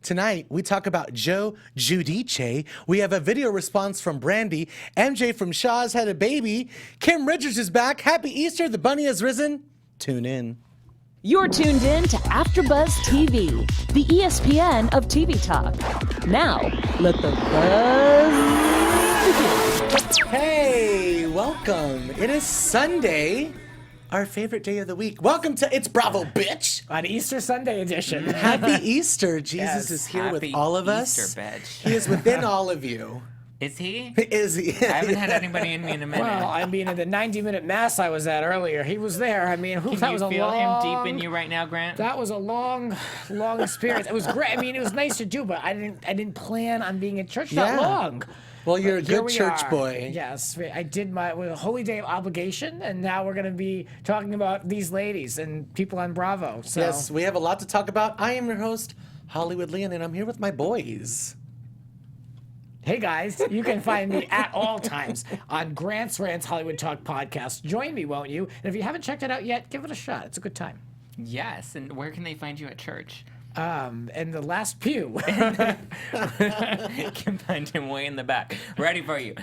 Tonight, we talk about Joe Giudice. We have a video response from Brandi. MJ from Shah's had a baby. Kim Richards is back. Happy Easter. The bunny has risen. Tune in. You're tuned in to AfterBuzz TV, the ESPN of TV talk. Now, let the buzz begin. Hey, welcome. It is Sunday, our favorite day of the week. Welcome to It's Bravo, bitch. On Easter Sunday edition. Happy Easter. Jesus Yes. is here with Happy all of us. Easter, bitch. He is within all of you. Is he? Is he? I haven't had anybody in me in a minute. Well, I mean, in the 90-minute mass I was at earlier, he was there. I mean, Can that you was a feel long... him deep in you right now, Grant? That was a long experience. It was great. I mean, it was nice to do, but I didn't plan on being at church that long. Well, you're a Here good we church are. boy. Yes, I did my holy day of obligation, and now we're going to be talking about these ladies and people on Bravo. So. Yes, we have a lot to talk about. I am your host, Hollywood Leon, and I'm here with my boys. Hey guys, you can find me at all times on Grant's Rants Hollywood Talk podcast. Join me, won't you? And if you haven't checked it out yet, give it a shot. It's a good time. Yes, and where can they find you at church? In the last pew. You can find him way in the back, ready for you.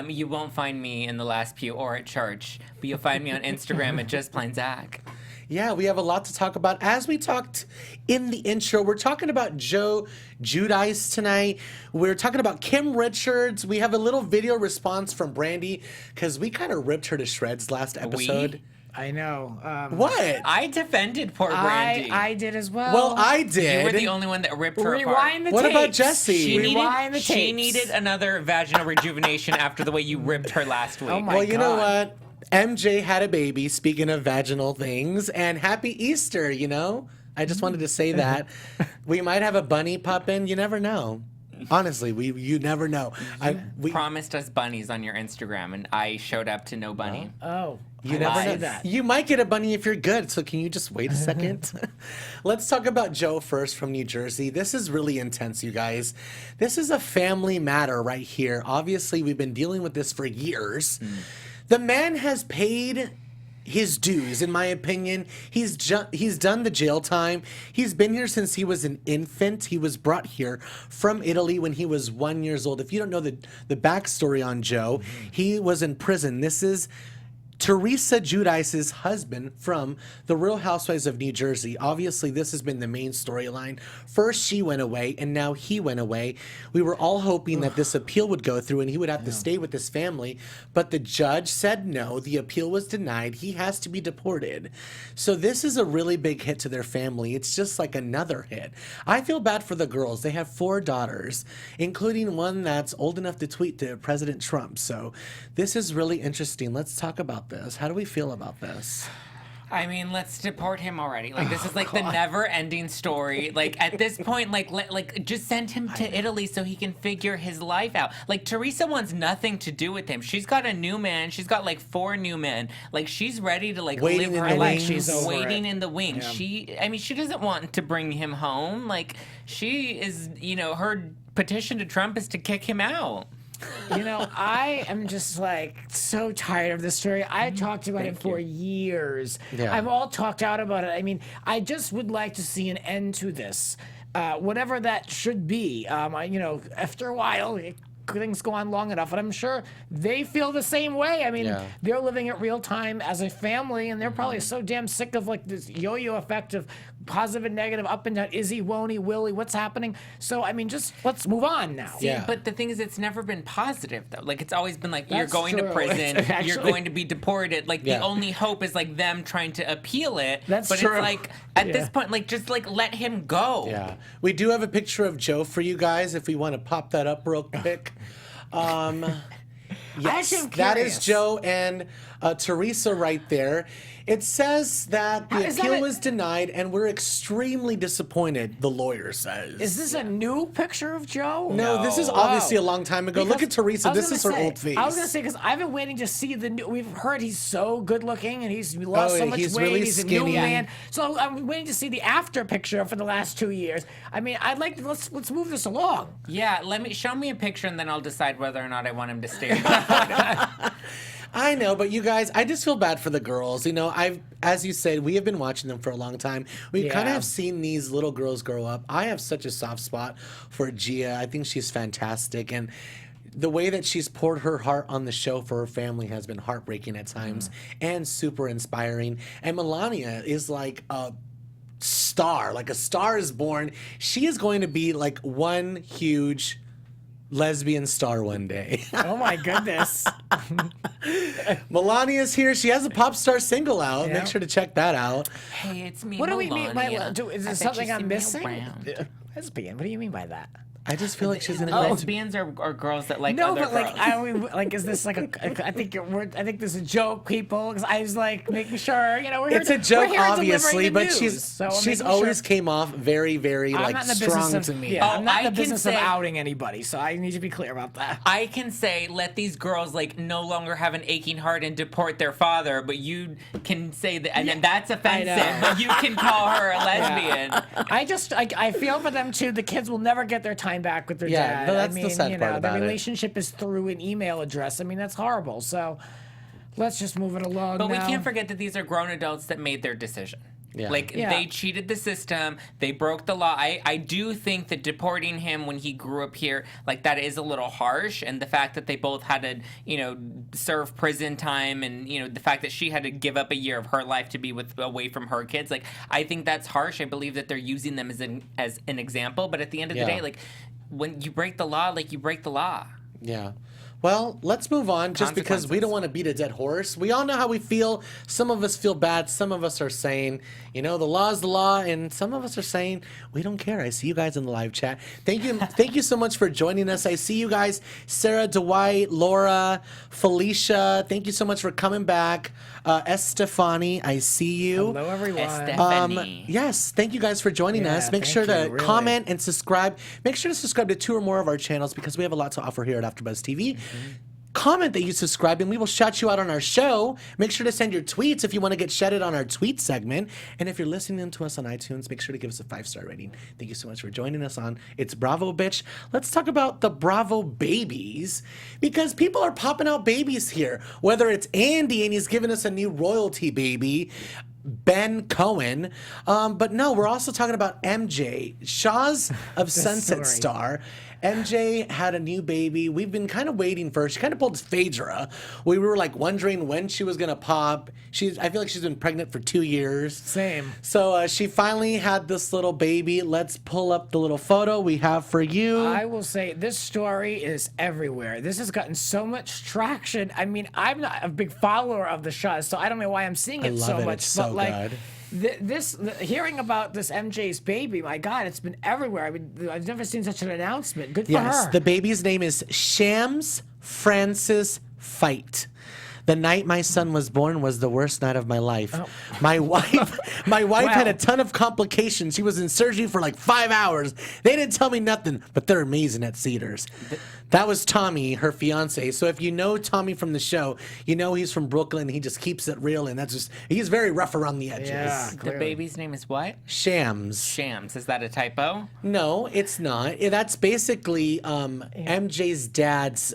You won't find me in the last pew or at church, but you'll find me on Instagram at Just Plain Zach. Yeah, we have a lot to talk about. As we talked in the intro, we're talking about Joe Giudice tonight. We're talking about Kim Richards. We have a little video response from Brandi because we kind of ripped her to shreds last episode. I know. What? I defended poor Brandi. I did as well. Well, I did. You were the only one that ripped her apart. Rewind the What tapes. about Jessie? She Rewind the needed, she tapes. needed another vaginal rejuvenation after the way you ripped her last week. Oh my Well, you know God. what? MJ had a baby, speaking of vaginal things, and happy Easter, you know? I just wanted to say that. We might have a bunny pop in. You never know. Honestly, you never know. We Promised us bunnies on your Instagram, and I showed up to no bunny. Oh, You I never see know. that. You might get a bunny if you're good. So can you just wait a second? Let's talk about Joe first from New Jersey. This is really intense, you guys. This is a family matter right here. Obviously, we've been dealing with this for years. The man has paid his dues, in my opinion. He's done the jail time. He's been here since he was an infant. He was brought here from Italy when he was 1 year old. If you don't know the backstory on Joe, he was in prison. This is Teresa Giudice's husband from the Real Housewives of New Jersey. Obviously, this has been the main storyline. First, she went away, and now he went away. We were all hoping that this appeal would go through and he would have to stay with his family, but the judge said no. The appeal was denied. He has to be deported. So this is a really big hit to their family. It's just like another hit. I feel bad for the girls. They have 4 daughters, including one that's old enough to tweet to President Trump. So this is really interesting. Let's talk about this. How do we feel about this? I mean, let's deport him already. Like, this is like the never-ending story. Like, at this point, like just send him to Italy so he can figure his life out. Like, Teresa wants nothing to do with him. She's got a new man. She's got like 4 new men. Like, she's ready to like Waiting live in her the life. wings. She's over waiting it. in the wings. Yeah. She doesn't want to bring him home. Like, she is, her petition to Trump is to kick him out. You know, I am just like so tired of this story. I talked about it for years. Yeah. I've all talked out about it. I mean, I just would like to see an end to this, whatever that should be. After a while, things go on long enough, and I'm sure they feel the same way. I mean, Yeah. they're living it real time as a family, and they're probably so damn sick of like this yo-yo effect of positive and negative, up and down. Is he, won't he, will he? What's happening? So I mean, just let's move on now. Yeah. But the thing is, it's never been positive, though. Like, it's always been like, you're That's going true. to prison, Actually- you're going to be deported. Like, Yeah. the only hope is, like, them trying to appeal it. That's but true. it's like, at Yeah. this point, like, just, like, let him go. Yeah. We do have a picture of Joe for you guys if we want to pop that up real quick. Yes, actually am that is curious. Joe and Teresa right there. It says that the Is that appeal a- was denied, and we're extremely disappointed, the lawyer says. Is this a new picture of Joe? No, this is obviously a long time ago. Look at Because Teresa. I was This gonna is her say- old face. I was going to say, because I've been waiting to see the new. We've heard he's so good looking and he's lost Oh, so much he's weight. really He's a skinny. new man. So I'm waiting to see the after picture for the last 2 years. I mean, I'd like to, let's move this along. Yeah, show me a picture, and then I'll decide whether or not I want him to stay. I know, but you guys, I just feel bad for the girls. You know, as you said, we have been watching them for a long time. We kind of have seen these little girls grow up. I have such a soft spot for Gia. I think she's fantastic. And the way that she's poured her heart on the show for her family has been heartbreaking at times and super inspiring. And Melania is like a star. Like a star is born. She is going to be like one huge lesbian star one day. Oh my goodness. Melania's here. She has a pop star single out. Yeah. Make sure to check that out. Hey, it's me, What do we mean by Melania. is I there bet something you I'm see me missing? around. Lesbian. What do you mean by that? I just feel like she's gonna Oh, go. lesbians are girls that like No, other but like, girls. I mean, like, is this like a? I think I think this is a joke, people. Because I was like making sure, you know, we're here. It's a joke, we're here obviously, delivering the but news, so I'm she's making always sure. came off very, very I'm like not in the strong business to of, me. Yeah, Oh, I'm not in I the can business of say- outing anybody, so I need to be clear about that. I can say let these girls like no longer have an aching heart and deport their father, but you can say that, and then that's offensive. know. But you can call her a lesbian. I feel for them too. The kids will never get their time back with their Yeah, dad. no, that's I the mean, sad you part know, about the it. relationship is through an email address. I mean, that's horrible. So let's just move it along. But we now. can't forget that these are grown adults that made their decision. Yeah. Like, Yeah. they cheated the system. They broke the law. I do think that deporting him when he grew up here, like, that is a little harsh. And the fact that they both had to, you know, serve prison time and, you know, the fact that she had to give up a year of her life to be away from her kids, like, I think that's harsh. I believe that they're using them as an example. But at the end of the Yeah. day, like, when you break the law, like, you break the law. Yeah. Well, let's move on just because we don't want to beat a dead horse. We all know how we feel. Some of us feel bad. Some of us are saying, you know, the law is the law. And some of us are saying, we don't care. I see you guys in the live chat. Thank you. Thank you so much for joining us. I see you guys. Sarah, Dwight, Laura, Felicia. Thank you so much for coming back. Estefani, I see you. Hello, everyone. Stephanie. Yes, thank you guys for joining Yeah, us. Make thank sure to you, really. comment and subscribe. Make sure to subscribe to 2 or more of our channels because we have a lot to offer here at AfterBuzz TV. Comment that you subscribe and we will shout you out on our show. Make sure to send your tweets if you want to get shouted on our tweet segment. And if you're listening to us on iTunes, make sure to give us a 5-star rating. Thank you so much for joining us on It's Bravo Bitch. Let's talk about the Bravo babies because people are popping out babies here. Whether it's Andy and he's giving us a new royalty baby, Ben Cohen. But no, we're also talking about MJ, Shah's of Sunset story. Star. MJ had a new baby. We've been kind of waiting for her. She kind of pulled Phaedra. We were like wondering when she was gonna pop. I feel like she's been pregnant for 2 years. Same. So she finally had this little baby. Let's pull up the little photo we have for you. I will say this story is everywhere. This has gotten so much traction. I mean, I'm not a big follower of the Shah, so I don't know why I'm seeing it love so it. much. It's so but like, good. hearing about this MJ's baby, my God, it's been everywhere. I mean, I've never seen such an announcement. Good for Yes, her. the baby's name is Shams Francis Fight. The night my son was born was the worst night of my life. Oh. My wife had a ton of complications. She was in surgery for like 5 hours. They didn't tell me nothing, but they're amazing at Cedars. That was Tommy, her fiance. So if you know Tommy from the show, you know he's from Brooklyn. He just keeps it real, and he's very rough around the edges. Yeah. The Clearly. baby's name is what? Shams. Shams. Is that a typo? No, it's not. That's basically MJ's dad's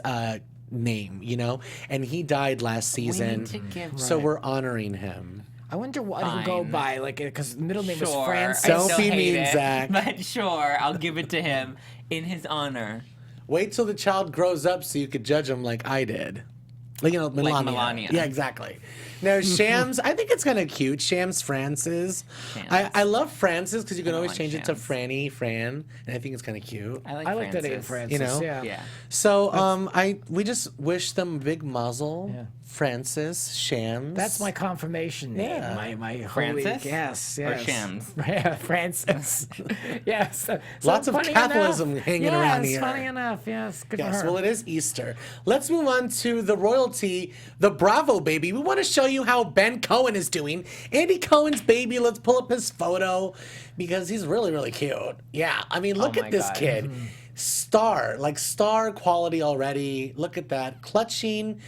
name, you know, and he died last season. to give- So Right. we're honoring him. I wonder what he'll go Fine. by, like, because the middle name was Sure. Francis. I still Sophie hate mean it, Zach. But sure, I'll give it to him in his honor. Wait till the child grows up so you could judge him like I did. Like, you know, Melania. Melania. Yeah, exactly. Now, Shams, I think it's kind of cute. Shams Francis. Shams. I love Francis because you can I always like change it to Shams. Franny, Fran, and I think it's kind of cute. I like I like Francis. the name Francis. You know? Yeah. So we just wish them a big muzzle. Yeah. Francis, Shams. That's my confirmation name. Yeah. My Francis? holy, yes, Or yes. Shams? Yeah, Francis. yes. So Lots of funny Catholicism enough. hanging yes, around here. funny enough. Yes, good Yes, for her. well, it is Easter. Let's move on to the royalty, the Bravo baby. We want to show you how Ben Cohen is doing. Andy Cohen's baby. Let's pull up his photo because he's really, really cute. Yeah, I mean, look my at this God. kid. Star quality already. Look at that. Clutching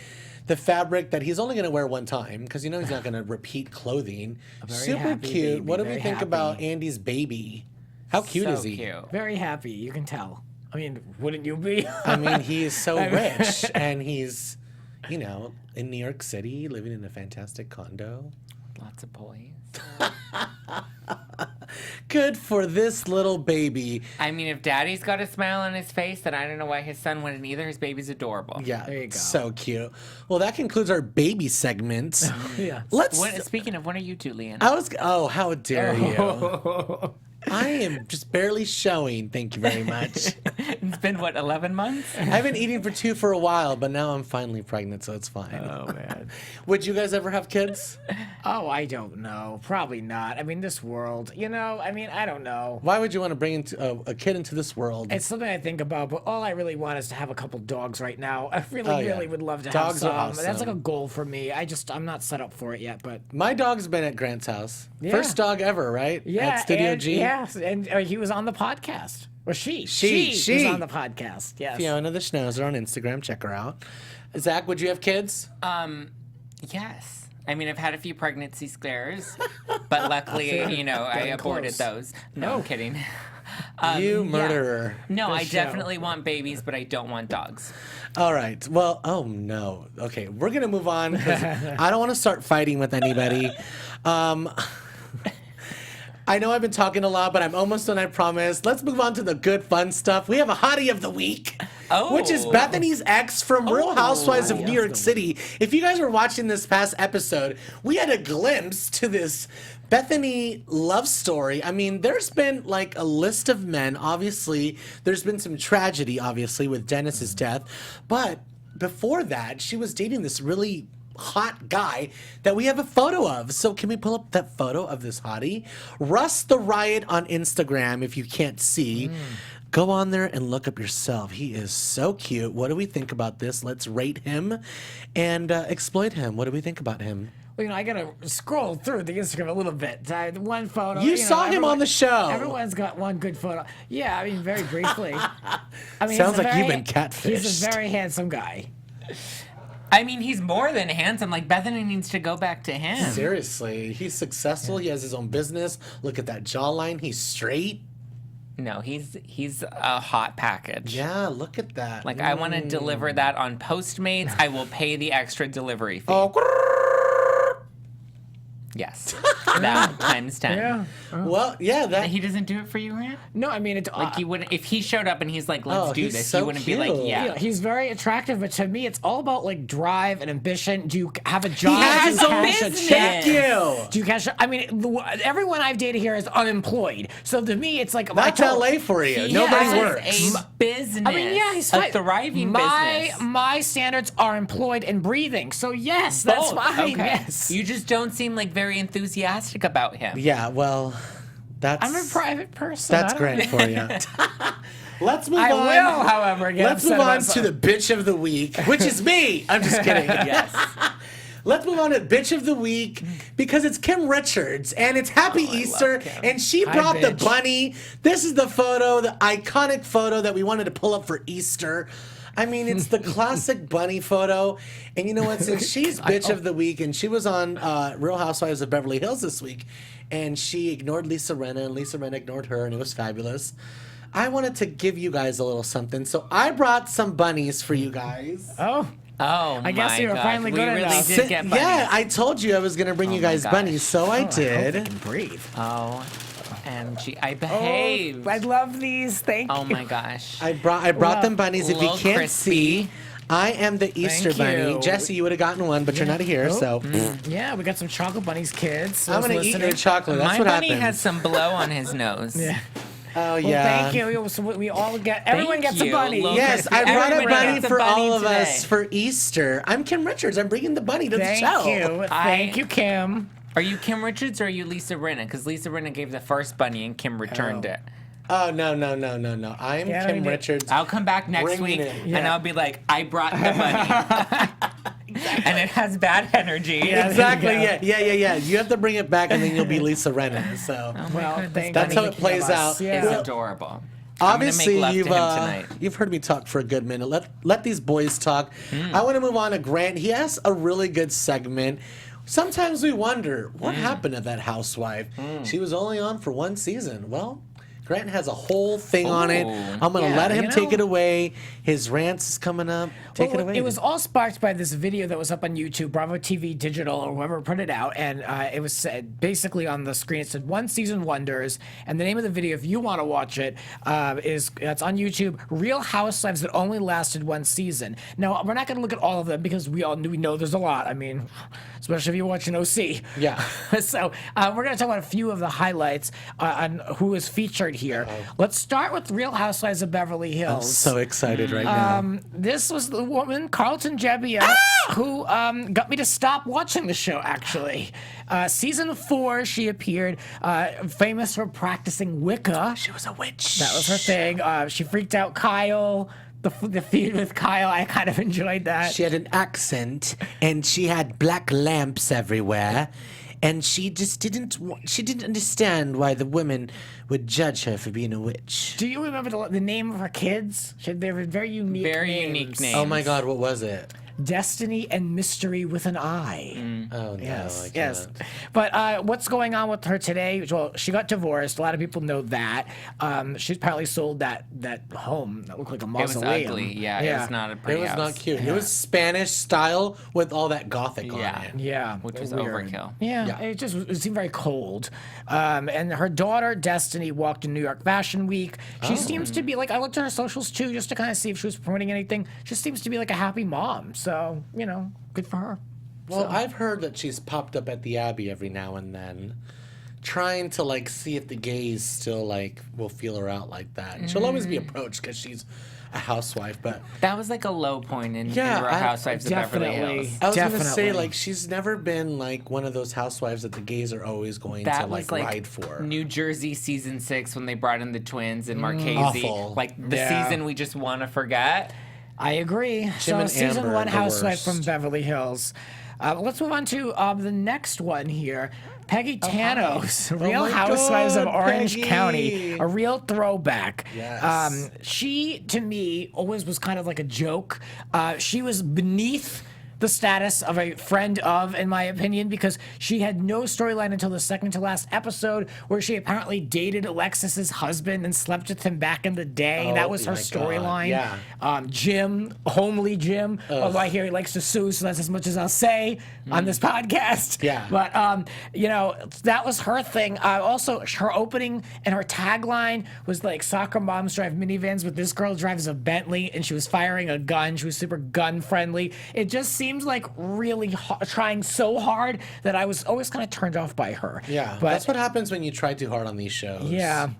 the fabric that he's only going to wear one time because you know he's not going to repeat clothing. very Super happy cute. baby, What do we very think about happy. Andy's baby? How cute So is he? cute. Very happy. You can tell. I mean, wouldn't you be? I mean, he is so rich and he's you know, in New York City, living in a fantastic condo. Lots of boys. Good for this little baby. I mean, if daddy's got a smile on his face, then I don't know why his son wouldn't either. His baby's adorable. Yeah, There you go. so cute. Well, that concludes our baby segment. Yeah. Let's. Speaking of, when are you two, Leanne? Oh, how dare you? I am just barely showing. Thank you very much. It's been, what, 11 months? I've been eating for 2 for a while, but now I'm finally pregnant, so it's fine. Oh, man. Would you guys ever have kids? Oh, I don't know. Probably not. I mean, this world, you know, I mean, I don't know. Why would you want to bring a kid into this world? It's something I think about, but all I really want is to have a couple dogs right now. I really, Oh, yeah. really would love to Dogs have are some. That's like awesome. a goal for me. I'm not set up for it yet, but My dog's been at Grant's house. Yeah. First dog ever, right? yeah. At Studio and, G. Yes, and he was on the podcast. Or she She. was on the podcast. Yes. Fiona the Schnauzer on Instagram. Check her out. Zach, would you have kids? Yes. I mean, I've had a few pregnancy scares, but luckily, you know, I Getting aborted close. those. No, I'm kidding. You yeah. murderer. No, I show. definitely want babies, but I don't want dogs. All right. Well, oh no. Okay, we're gonna move on because I don't want to start fighting with anybody. I know I've been talking a lot, but I'm almost done, I promise. Let's move on to the good, fun stuff. We have a hottie of the week, which is Oh. Bethany's ex from Real Housewives of Hottie New of York the City. If you guys were watching this past episode, we had a glimpse to this Bethany love story. I mean, there's been like a list of men. Obviously, there's been some tragedy, obviously, with Dennis's death. But before that, she was dating this really hot guy that we have a photo of. So can we pull up that photo of this hottie? Russ the Riot on Instagram, if you can't see. Go on there and look up yourself. He is so cute. What do we think about this? Let's rate him and exploit him. What do we think about him? Well, you know, I gotta scroll through the Instagram a little bit. One photo. You know, saw him on the show. Everyone's got one good photo. Yeah, I mean, very briefly. I mean, Sounds he's a like you've very- been catfished. He's a very handsome guy. I mean, he's more than handsome. Like, Bethany needs to go back to him. Seriously, he's successful. He has his own business. Look at that jawline. He's straight. No, he's a hot package. Yeah, look at that. Like, I want to deliver that on Postmates. I will pay the extra delivery fee. Oh, Yes. That times 10. Yeah. well, yeah, that. He doesn't do it for you, Rand? No, I mean, it's Like, you wouldn't, if he showed up and he's like, let's Oh, do he's this, so you wouldn't be like, cute. yeah. you know, he's very attractive, but to me, it's all about like drive and ambition. Do you have a job? He has Do you a cash business. check? Thank you. Do you cash? I mean, everyone I've dated here is unemployed. So to me, it's like That's LA for you. He Nobody has works. a business. I mean, yeah, he's a fine. thriving my, business. My standards are employed and breathing. So yes, that's Both. fine. Okay. Yes. You just don't seem like very enthusiastic about him. Yeah, well, that's. I'm a private person. That's I don't- great for you. Let's move I on. will, however, get Let's upset move on about to the bitch of the week, which is me. I'm just kidding. Yes. Let's move on to bitch of the week because it's Kim Richards and it's Happy Easter Kim. and she Hi, brought the bitch. bunny. This is the photo, the iconic photo that we wanted to pull up for Easter. I mean, it's the classic bunny photo. And you know what? Since she's bitch of the week and she was on Real Housewives of Beverly Hills this week and she ignored Lisa Rinna and Lisa Rinna ignored her and it was fabulous. I wanted to give you guys a little something. So I brought some bunnies for you guys. Oh, Oh, I guess my you were gosh. finally we good really enough. did get bunnies. Yeah, I told you I was going to bring you my guys gosh. bunnies, so I I hope did. they can breathe. Oh, MG. I behaved. Oh, I love these. Thank you. Oh my gosh. I brought them bunnies. If you Little can't crispy. see, I am the Easter Thank bunny. you. Jesse, you would have gotten one, but you're not here, so Yeah, we got some chocolate bunnies, kids. I'm Those gonna eat listening. your chocolate. That's My what bunny happens. has some blow on his nose. Yeah. Oh Well, yeah. thank you. So we all get. Everyone gets a you. bunny. Look. Yes, I brought a Everybody bunny gets a for bunny all of today. us for Easter. I'm Kim Richards. I'm bringing the bunny to the Thank show. you. Thank you, Kim. Are you Kim Richards or are you Lisa Rinna? Because Lisa Rinna gave the first bunny and Kim returned it. Oh no. I am Yeah, Kim we did. Richards. I'll come back next Bring week it in. and Yeah. I'll be like, I brought the bunny. And it has bad energy. Yeah. Exactly. There you Yeah. You have to bring it back, and then you'll be Lisa Renna. So Well, thank That's you. how it plays out. Yeah. It's adorable. obviously I'm gonna make you've love to him tonight. you've heard me talk for a good minute. Let these boys talk. I want to move on to Grant. He has a really good segment. Sometimes we wonder what happened to that housewife. She was only on for one season. Well, Grant has a whole thing on it. I'm going to let him take it away. His rants is coming up. Take it away. It was all sparked by this video that was up on YouTube, Bravo TV Digital or whoever put it out, and it was basically on the screen. It said "One Season Wonders," and the name of the video, if you want to watch it, it's on YouTube. Real Housewives that only lasted one season. Now we're not going to look at all of them because we know there's a lot. I mean, especially if you're watching OC. Yeah. So we're going to talk about a few of the highlights on who is featured here. Let's start with Real Housewives of Beverly Hills. I'm so excited right now. This was the woman, Carlton Jebbia, who got me to stop watching the show, actually. Season 4, she appeared, famous for practicing Wicca. She was a witch. That was her thing. She freaked out Kyle. The feud with Kyle, I kind of enjoyed that. She had an accent, and she had black lamps everywhere. And she just didn't understand why the women would judge her for being a witch. Do you remember the name of her kids? They were very unique names. Oh my God, what was it? Destiny and Mystery with an I. Oh no, Yes, I yes. can't. But what's going on with her today? Well, she got divorced. A lot of people know that. She's apparently sold that home that looked like a mausoleum. It was ugly. Yeah, it was not a pretty It was house. not cute. It was Spanish style with all that gothic on it. Yeah, Which was weird. overkill. Yeah, it seemed very cold. And her daughter Destiny walked in New York Fashion Week. She seems to be like, I looked at her socials too, just to kind of see if she was promoting anything. She seems to be like a happy mom. So good for her. Well, I've heard that she's popped up at the Abbey every now and then, trying to see if the gays still will feel her out like that. And she'll always be approached because she's a housewife, but That was like a low point in Real Housewives of Beverly Hills. I was gonna say she's never been one of those housewives that the gays are always going That to was ride for. New Jersey season 6 when they brought in the twins and Marchese. Awful. The season we just want to forget. I agree. Jim and Season Amber, 1 the housewife from worst. Beverly Hills. Let's move on to the next one here. Peggy Tanos, Real my Housewives of God, Orange Peggy. County, a real throwback. Yes. She, to me, always was kind of like a joke. She was beneath the status of a friend of, in my opinion, because she had no storyline until the second to last episode, where she apparently dated Alexis's husband and slept with him back in the day. That was her my God, storyline. yeah. Jim, homely Jim, although I hear he likes to sue, so that's as much as I'll say on this podcast. Yeah. But, that was her thing. Also, her opening and her tagline was soccer moms drive minivans, but this girl drives a Bentley, and she was firing a gun. She was super gun friendly. It just seems like really trying so hard that I was always kind of turned off by her. Yeah, but that's what happens when you try too hard on these shows. yeah.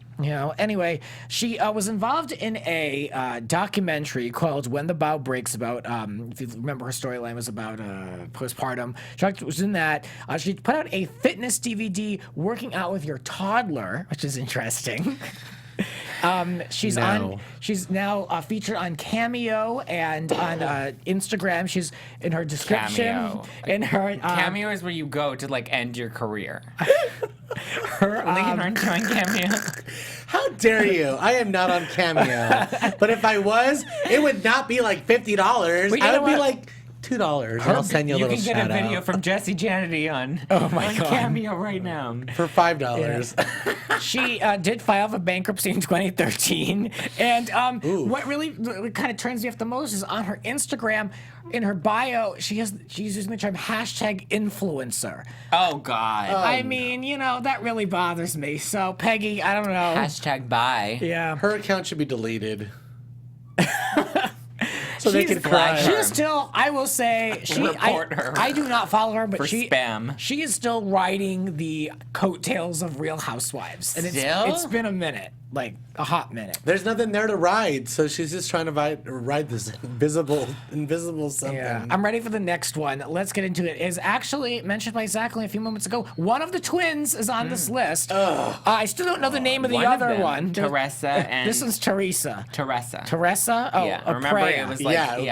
Anyway, she was involved in a documentary called When the Bow Breaks about, if you remember, her storyline was about postpartum. She was in that. She put out a fitness DVD, Working Out with Your Toddler, which is interesting. She's now featured on Cameo and on Instagram. She's in her description. Cameo. In her Cameo is where you go to end your career. her Aren't you on Cameo? How dare you? I am not on Cameo. But if I was, it would not be $50. Well, you I know would be what? $2. And I'll send you a You little can get shout a video out from Jessie Janity on God. Cameo right now. for $5. She did file for bankruptcy in 2013. And what really kind of turns me off the most is on her Instagram, in her bio, she's using the term #influencer. Oh, God. I mean, that really bothers me. So, Peggy, I don't know. #bye. Yeah. Her account should be deleted. So they She's can cry. She is still, I will say, Report her I do not follow her, but for spam. She is still riding the coattails of Real Housewives. And Still? it's been a minute, a hot minute. There's nothing there to ride, so she's just trying to ride this invisible something. Yeah, I'm ready for the next one. Let's get into it. Is actually mentioned by Zachary a few moments ago. One of the twins is on this list. I still don't know the name of the One of other them, one. Teresa and... This one's Teresa. Teresa. Teresa? Oh, Yeah, a remember prayer. it was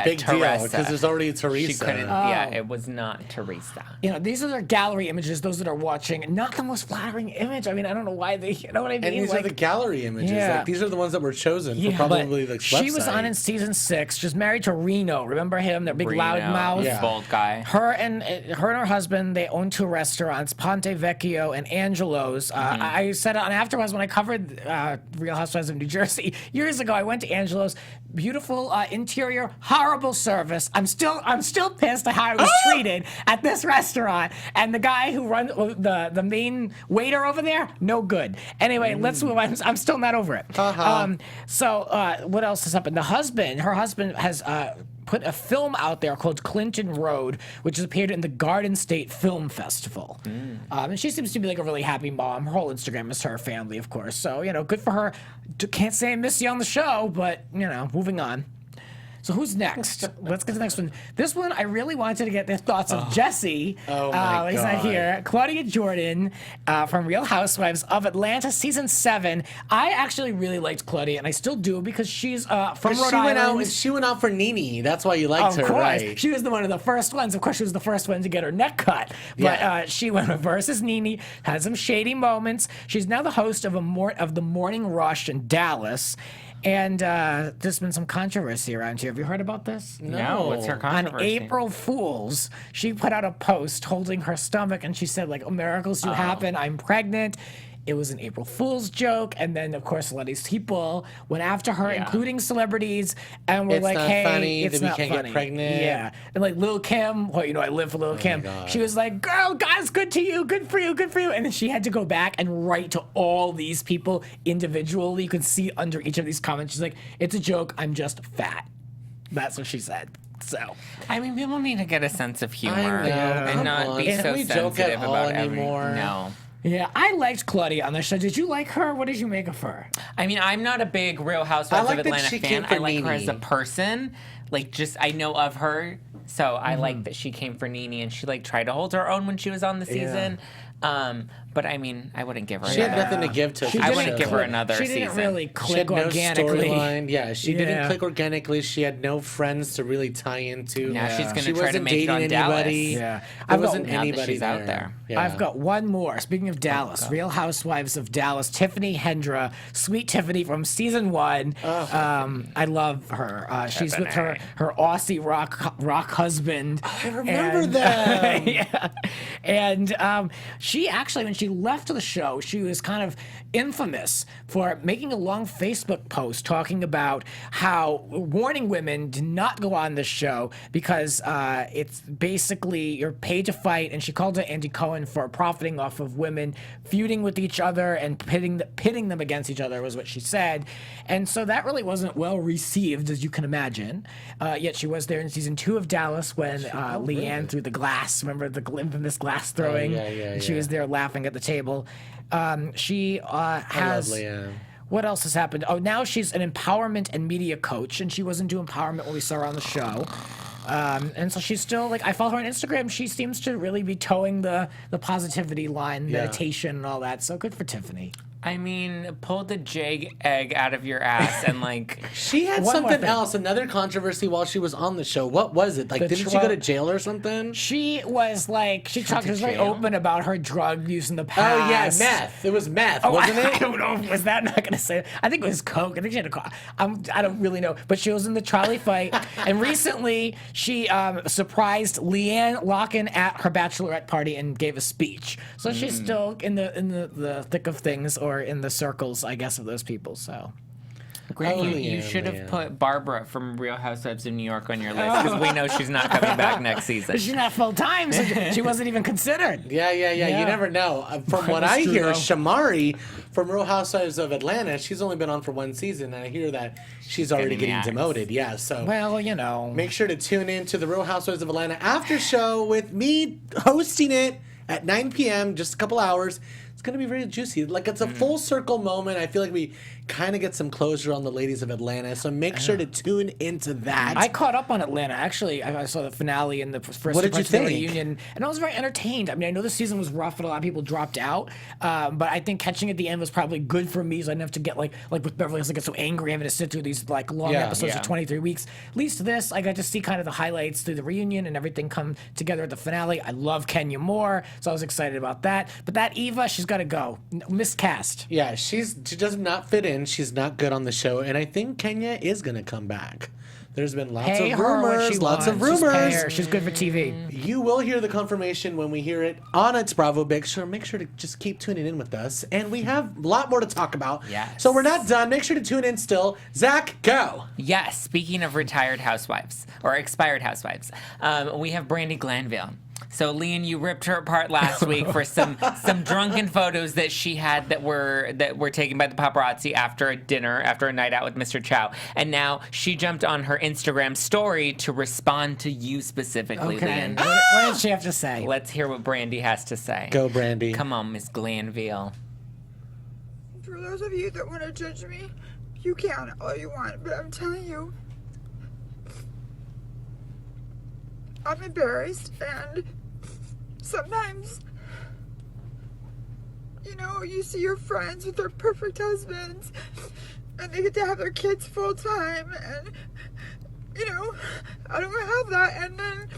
big deal Teresa. because there's already Teresa. She couldn't. Yeah, it was not Teresa. You know, these are their gallery images. Those that are watching, not the most flattering image. I mean, I don't know why they. You know what I mean? And these are the gallery images. Yeah. Like these are the ones that were chosen for but probably the website. she was on in season 6. She's married to Reno. Remember him? That big loud mouth. Yeah. Bald guy. Her and her husband, they own 2 restaurants, Ponte Vecchio and Angelo's. I said it on AfterBuzz when I covered Real Housewives of New Jersey years ago. I went to Angelo's. Beautiful interior, horrible service. I'm still pissed at how I was treated at this restaurant. And the guy who runs the main waiter over there, no good. Anyway, let's move on. I'm still not over it. So what else has happened? Her husband has put a film out there called Clinton Road, which has appeared in the Garden State Film Festival. And she seems to be like a really happy mom. Her whole Instagram is her family, of course. So, you know, good for her. Can't say I miss you on the show, but, you know, moving on. So who's next? Let's get to the next one. This one, I really wanted to get the thoughts of Jesse. Oh, my He's not God. here. Claudia Jordan from Real Housewives of Atlanta, season 7. I actually really liked Claudia, and I still do because she's from Rhode Island. She went out for Nene. That's why you liked her, Of course, right? she was one of the first ones. Of course, she was the first one to get her neck cut. But she went versus Nene, had some shady moments. She's now the host of the Morning Rush in Dallas. And there's been some controversy around here. Have you heard about this? No, what's her controversy? On April Fool's, she put out a post holding her stomach, and she said, like, oh, miracles do happen. I'm pregnant. It was an April Fool's joke. And then, of course, a lot of these people went after her, including celebrities, and were It's like, not hey, funny it's that we not can't get funny. pregnant. Yeah. And like Lil' Kim, well, you know, I live for Lil' Kim. God. She was like, girl, God's good to you. Good for you. Good for you. And then she had to go back and write to all these people individually. You can see under each of these comments, she's like, it's a joke. I'm just fat. That's what she said. So, I mean, people need to get a sense of humor I know. and Come not on. be Can't so we joke at sensitive all about anymore? No. yeah, I liked Claudia on the show. Did you like her? What did you make of her? I mean, I'm not a big Real Housewives I like of that Atlanta she fan. came for I like her as a Nene. person. Like, just I know of her, so I like that she came for Nene and she like tried to hold her own when she was on the season. But I mean, I wouldn't give her. She had another- nothing to give to. I the wouldn't show. give her another She didn't season. really She click had no organically. storyline. Yeah, she didn't Yeah. click organically. She had no friends to really tie into. Now she's gonna She try to wasn't make it on dating Dallas. anybody. Yeah. There I've got- wasn't Now that anybody she's out there. Yeah. I've got one more. Speaking of Dallas, Real Housewives of Dallas, Tiffany Hendra, sweet Tiffany from season 1. I love her. She's with her Aussie rock husband. I remember that. Yeah. And she actually, when she left the show, she was kind of infamous for making a long Facebook post talking about how warning women to not go on this show because it's basically you're paid to fight. And she called it Andy Cohen for profiting off of women feuding with each other and pitting them against each other was what she said. And so that really wasn't well received, as you can imagine. Yet she was there in season 2 of Dallas when Leanne threw the glass. Remember the infamous glass throwing? yeah, And she yeah. was there laughing at the table. She I has. love Leanne. What else has happened? Oh, now she's an empowerment and media coach, and she wasn't doing empowerment when we saw her on the show. And so she's still like, I follow her on Instagram. She seems to really be towing the positivity line, meditation, and all that. So good for Tiffany. I mean, pull the jag egg out of your ass and like. She had One more something thing. else, another controversy while she was on the show. What was it? Like, The didn't she go to drug- jail or something? She was like, she went to was very jail? open about her drug use in the Oh past. yeah, meth. It was meth, Oh, wasn't I it? don't know. Was that not gonna say? I think it was coke. I think she had a coke. I don't really know. But she was in the trolley fight, and recently she surprised Leanne Locken at her bachelorette party and gave a speech. So she's still in the thick of things, or in the circles, I guess, of those people. So. Great. Oh, You Leanne, should have Leanne. put Barbara from Real Housewives of New York on your list because we know she's not coming back next season. She's not full time, so she wasn't even considered. Yeah. Yeah. You never know. From what That's I true, hear, though. Shamari from Real Housewives of Atlanta, she's only been on for 1 season, and I hear that she's already Getting the getting axe. demoted. Yeah, so Well, you know. make sure to tune in to the Real Housewives of Atlanta after show with me hosting it at 9 p.m. Just a couple hours. It's going to be very juicy. Like, it's a full circle moment. I feel like we kind of get some closure on the ladies of Atlanta, so make sure to tune into that. I caught up on Atlanta. Actually, I saw the finale and the first What did you think? reunion, and I was very entertained. I mean, I know the season was rough and a lot of people dropped out, but I think catching at the end was probably good for me, so I didn't have to get like with Beverly Hills, I get so angry having to sit through these like long episodes of 23 weeks. At least this, I got to see kind of the highlights through the reunion and everything come together at the finale. I love Kenya more, so I was excited about that. But that Eva, she's got to go. Miscast. Yeah, she does not fit in. She's not good on the show, and I think Kenya is going to come back. There's been lots of rumors, lots of rumors. Just pay her. She's good for TV. You will hear the confirmation when we hear it on It's Bravo Big. So make sure to just keep tuning in with us, and we have a lot more to talk about. Yes. So we're not done. Make sure to tune in still. Zach, go. Yes, speaking of retired housewives or expired housewives, we have Brandi Glanville. So, Leon, you ripped her apart last week for some drunken photos that she had that were taken by the paparazzi after a dinner, after a night out with Mr. Chow. And now she jumped on her Instagram story to respond to you specifically, Okay. Leon. What did she have to say? Let's hear what Brandi has to say. Go, Brandi. Come on, Miss Glanville. For those of you that want to judge me, you can all you want, but I'm telling you, I'm embarrassed, and sometimes, you know, you see your friends with their perfect husbands, and they get to have their kids full time, and, you know, I don't have that, and then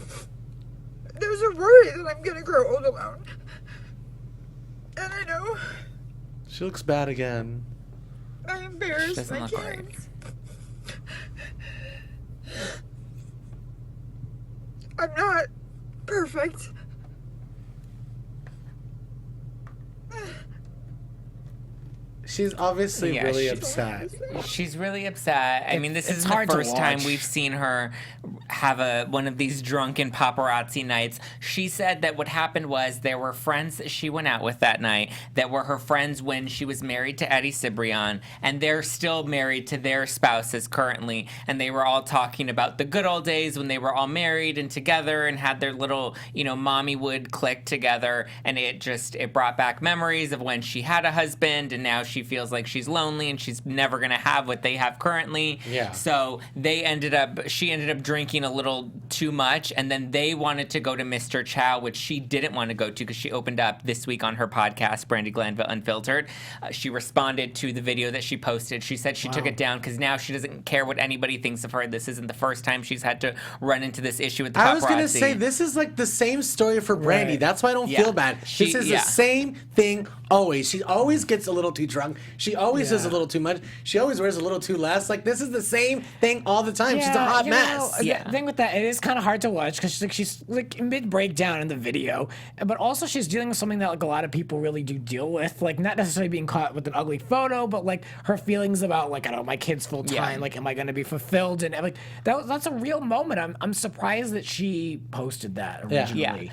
there's a worry that I'm gonna grow old alone. And I know She looks bad again. I embarrassed doesn't my look right. kids. I'm not perfect. She's obviously Yeah, really she's- upset. She's really upset. I mean, this it's isn't the hard to first time watch. we've seen her have one of these drunken paparazzi nights. She said that what happened was there were friends that she went out with that night that were her friends when she was married to Eddie Cibrian, and they're still married to their spouses currently, and they were all talking about the good old days when they were all married and together and had their little, mommy would click together, and it brought back memories of when she had a husband, and now she feels like she's lonely and she's never gonna have what they have currently. Yeah. So she ended up drinking a little too much, and then they wanted to go to Mr. Chow, which she didn't want to go to because she opened up this week on her podcast, Brandi Glanville Unfiltered. She responded to the video that she posted. She said she took it down because now she doesn't care what anybody thinks of her. This isn't the first time she's had to run into this issue with the paparazzi. I was going to say, this is like the same story for Brandi. Right. That's why I don't Yeah. feel bad. She- This is yeah. the same thing always. She always gets a little too drunk. She always does a little too much. She always wears a little too less. Like, this is the same thing all the time. She's a hot mess. Yeah. The thing with that, it is kind of hard to watch because she's like mid breakdown in the video, but also she's dealing with something that like a lot of people really do deal with, like not necessarily being caught with an ugly photo, but like her feelings about like I don't know my kids full time, Yeah. like am I going to be fulfilled, and like that's a real moment. I'm surprised that she posted that originally.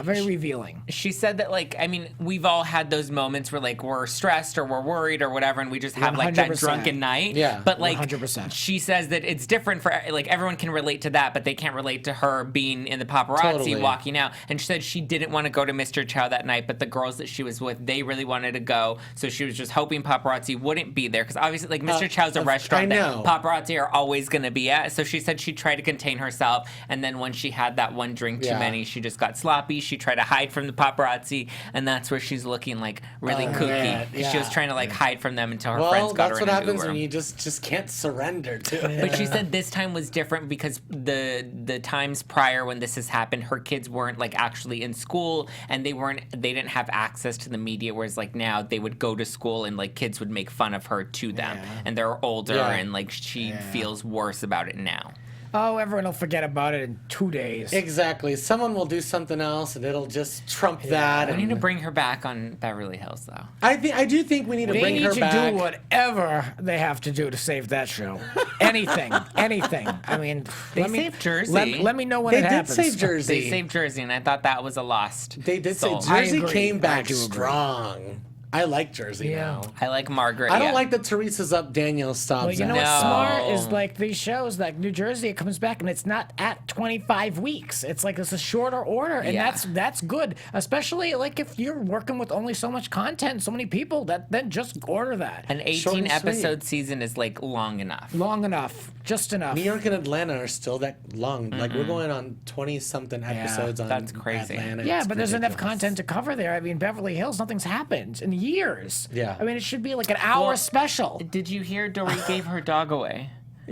Very revealing. She said that, like, I mean, we've all had those moments where, like, we're stressed or we're worried or whatever, and we just have, like, that 100%. drunken night. Yeah, But, like, 100%. she says that it's different for, like, everyone can relate to that, but they can't relate to her being in the paparazzi Totally. walking out. And she said she didn't want to go to Mr. Chow that night, but the girls that she was with, they really wanted to go. So she was just hoping paparazzi wouldn't be there. Because obviously, like, Mr. Chow's a restaurant I that know. paparazzi are always going to be at. So she said she tried to contain herself. And then when she had that one drink too Yeah. many, she just got sloppy. She tried to hide from the paparazzi, and that's where she's looking like really kooky. man, She was trying to like hide from them until her Well, friends got that's her what in an happens Uber. when you just can't surrender to it. But she said this time was different because the times prior when this has happened, her kids weren't like actually in school, and they didn't have access to the media. Whereas like now they would go to school and like kids would make fun of her to them, and they're older, Yeah. and like she feels worse about it now. Oh, everyone will forget about it in 2 days. Exactly. Someone will do something else, and it'll just trump that. We need to And bring her back on Beverly Hills, though. I do think we need to They bring need her to back. do whatever they have to do to save that show. Anything. I mean, They saved Jersey. Let me know when They it did happens. save Jersey. They saved Jersey, and I thought that was a lost. They did say soul. I Jersey agree. came I back do agree. strong. I like Jersey now. I like Margaret. I don't like that Teresa's up, Daniel stops. Well, you know at. what's smart is like these shows, like New Jersey, it comes back and it's not at 25 weeks. It's like it's a shorter order, and that's good. Especially like if you're working with only so much content, so many people, then just order that. An 18 episode season is like long enough. Long enough, just enough. New York and Atlanta are still that long. Like we're going on 20 something episodes on. That's crazy. Atlanta. Yeah, It's but there's enough ridiculous. content to cover there. I mean, Beverly Hills, nothing's happened in years. Yeah. I mean, it should be like an hour special. Did you hear Dorit gave her dog away?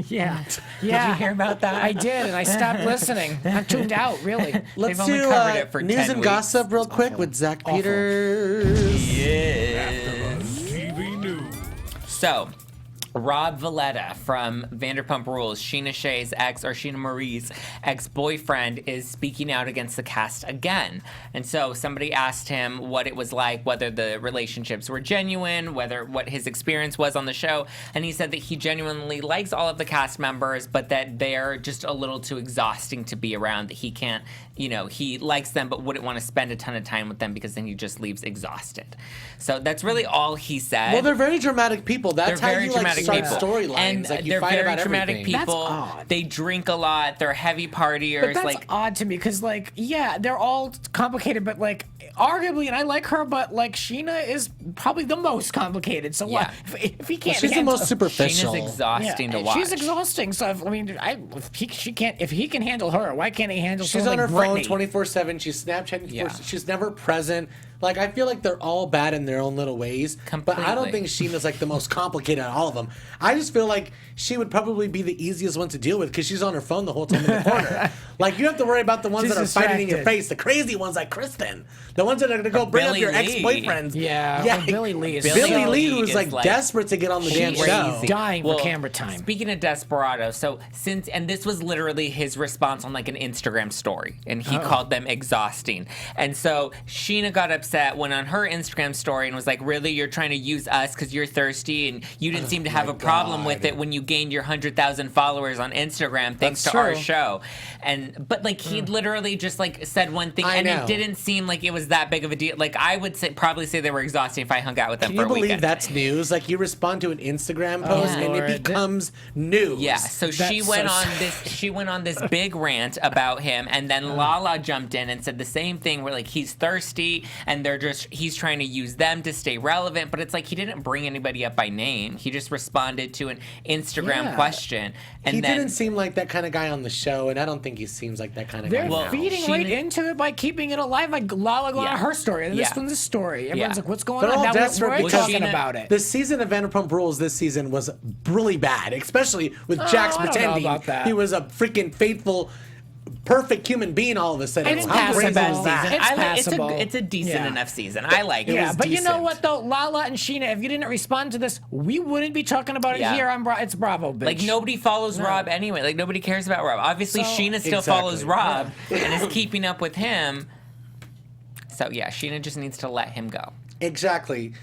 Yeah. Did you hear about that? I did, and I stopped listening. I tuned out, really. Let's only do covered it for news 10 and weeks. gossip real quick with Zach Peters. TV News. So, Rob Valletta from Vanderpump Rules, Sheena Marie's ex-boyfriend, is speaking out against the cast again. And so somebody asked him what it was like, whether the relationships were genuine, what his experience was on the show. And he said that he genuinely likes all of the cast members, but that they're just a little too exhausting to be around, that he can't, he likes them but wouldn't want to spend a ton of time with them because then he just leaves exhausted. So that's really all he said. Well, they're very dramatic people. That's They're how very you like dramatic start people. storylines. And Like you they're fight very about dramatic everything. people. That's odd. They drink a lot. They're heavy partiers. But that's odd to me because, like, yeah, they're all complicated, but like, arguably, and I like her, but like, Sheena is probably the most complicated. So Yeah. what if he can't? She's the handle- most superficial. Sheena's exhausting to watch. She's exhausting. So if he can handle her, why can't he handle? She's someone on her like phone Britney? 24/7. She's Snapchatting. Yeah. She's never present. Like, I feel like they're all bad in their own little ways. But I don't Completely. think Sheena's like the most complicated out of all of them. I just feel like she would probably be the easiest one to deal with because she's on her phone the whole time in the corner. Like, you have to worry about the ones She's that are fighting in your distracted. face, the crazy ones like Kristen, the ones that are going to go bring up Billy your Lee. ex-boyfriends. Yeah, well, Billy Lee is Billy so- Lee was is like like- desperate to get on the damn She's show. crazy. dying for camera time. Speaking of Desperado, and this was literally his response on like an Instagram story, and he called them exhausting. And so Sheena got upset, went on her Instagram story and was like, really, you're trying to use us because you're thirsty, and you didn't seem to have a problem with it when you gained your 100,000 followers on Instagram thanks That's to our true. show. But like he literally just like said one thing, I and know. it didn't seem like it was that big of a deal. Like I would probably say they were exhausting if I hung out with them Can for you a believe weekend. that's news? Like, you respond to an Instagram post and it Lord. becomes news. Yeah, so she That's went so on sad. this. She went on this big rant about him, and then Lala jumped in and said the same thing. Where like he's thirsty, and he's trying to use them to stay relevant. But it's like he didn't bring anybody up by name. He just responded to an Instagram Yeah. question, and He then didn't seem like that kind of guy on the show, and I don't think he seems like that kind of They're guy. Well, now. feeding Sheena- right into it by keeping it alive. Like Lala going Yeah. on her story, and this Yeah. one's a story. Everyone's Yeah. like, "What's going They're on?" all Now desperate we're because talking Sheena- about it. The season of Vanderpump Rules this season was really bad, especially with Jax I don't know pretending about that. he was a freaking faithful, perfect human being all of a sudden. It's How crazy passable. was that? It's I like, passable. it's a decent Yeah. enough season. I like it. Yeah, was but you know decent. what though, Lala and Sheena, if you didn't respond to this, we wouldn't be talking about it Yeah. here on It's Bravo, bitch. Like nobody follows Rob anyway. Like nobody cares about Rob. Obviously, So- Sheena still Exactly. follows Rob and is keeping up with him. So yeah, Sheena just needs to let him go. Exactly.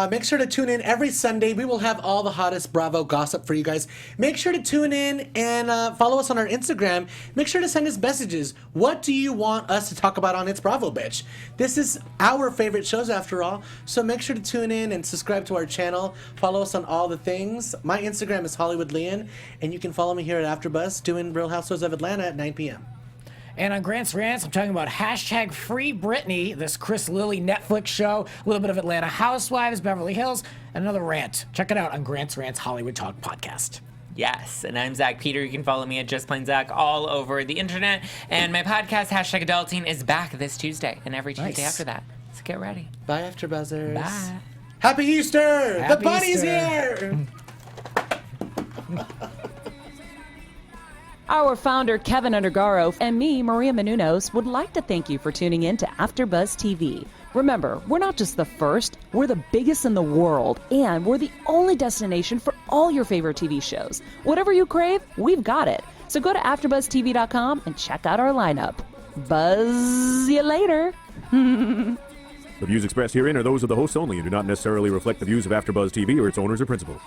Make sure to tune in every Sunday. We will have all the hottest Bravo gossip for you guys. Make sure to tune in and follow us on our Instagram. Make sure to send us messages. What do you want us to talk about on It's Bravo, bitch? This is our favorite shows after all. So make sure to tune in and subscribe to our channel. Follow us on all the things. My Instagram is Hollywood Leon, and you can follow me here at AfterBuzz doing Real Housewives of Atlanta at 9 p.m. And on Grant's Rants, I'm talking about hashtag Free Britney, this Chris Lilly Netflix show, a little bit of Atlanta Housewives, Beverly Hills, and another rant. Check it out on Grant's Rants Hollywood Talk podcast. Yes, and I'm Zach Peter. You can follow me at Just Plain Zach all over the internet. And my podcast, hashtag Adulting, is back this Tuesday and every Tuesday Nice. after that. So get ready. Bye, AfterBuzzers. Bye. Happy Easter! the Happy bunny's Easter. here! Our founder, Keven Undergaro, and me, Maria Menounos, would like to thank you for tuning in to AfterBuzz TV. Remember, we're not just the first, we're the biggest in the world, and we're the only destination for all your favorite TV shows. Whatever you crave, we've got it. So go to AfterBuzzTV.com and check out our lineup. Buzz you later. The views expressed herein are those of the hosts only and do not necessarily reflect the views of AfterBuzz TV or its owners or principals.